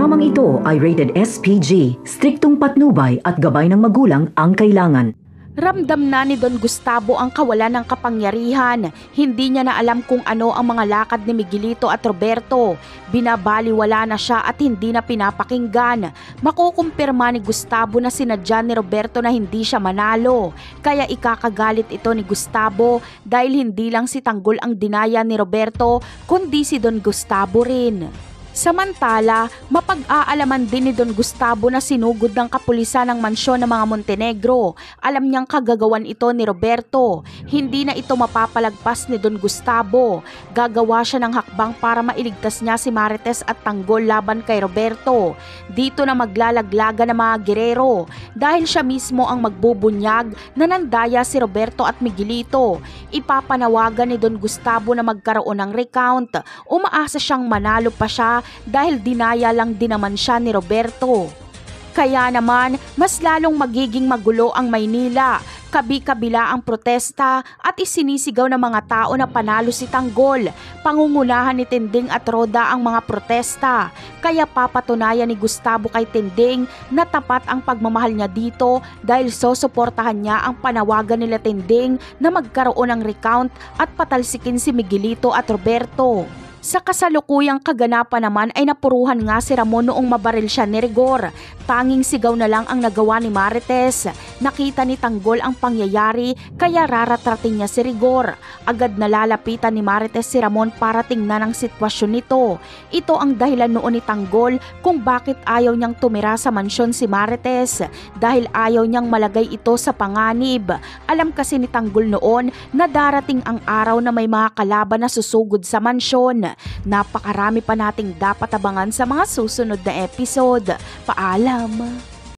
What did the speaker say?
Programang ito ay rated SPG, striktong patnubay at gabay ng magulang ang kailangan. Ramdam na ni Don Gustavo ang kawalan ng kapangyarihan. Hindi niya na alam kung ano ang mga lakad ni Miguelito at Roberto. Binabaliwala na siya at hindi na pinapakinggan. Makukumpirma ni Gustavo na sinadya ni Roberto na hindi siya manalo. Kaya ikakagalit ito ni Gustavo dahil hindi lang si Tanggol ang dinaya ni Roberto kundi si Don Gustavo rin. Samantala, mapag-aalaman din ni Don Gustavo na sinugod ng kapulisan ng mansyon ng mga Montenegro. Alam niyang kagagawan ito ni Roberto. Hindi na ito mapapalagpas ni Don Gustavo. Gagawa siya ng hakbang para mailigtas niya si Marites at Tanggol laban kay Roberto. Dito na maglalaglaga ng mga gerero dahil siya mismo ang magbubunyag na nandaya si Roberto at Miguelito. Ipapanawagan ni Don Gustavo na magkaroon ng recount. Umaasa siyang manalo pa siya dahil dinaya lang din naman siya ni Roberto. Kaya naman, mas lalong magiging magulo ang Maynila. Kabi-kabila ang protesta at isinisigaw ng mga tao na panalo si Tanggol. Pangungunahan ni Tinding at Roda ang mga protesta. Kaya papatunayan ni Gustavo kay Tinding na tapat ang pagmamahal niya dito dahil sosuportahan niya ang panawagan nila Tinding na magkaroon ng recount at patalsikin si Miguelito at Roberto. Sa kasalukuyang kaganapan naman ay napuruhan nga si Ramon noong mabaril siya ni Rigor. Tanging sigaw na lang ang nagawa ni Marites. Nakita ni Tanggol ang pangyayari kaya raratratin niya si Rigor. Agad nalalapitan ni Marites si Ramon para tingnan ang sitwasyon nito. Ito ang dahilan noon ni Tanggol kung bakit ayaw niyang tumira sa mansyon si Marites. Dahil ayaw niyang malagay ito sa panganib. Alam kasi ni Tanggol noon na darating ang araw na may mga kalaban na susugod sa mansyon. Napakarami pa nating dapat abangan sa mga susunod na episode. Paalam!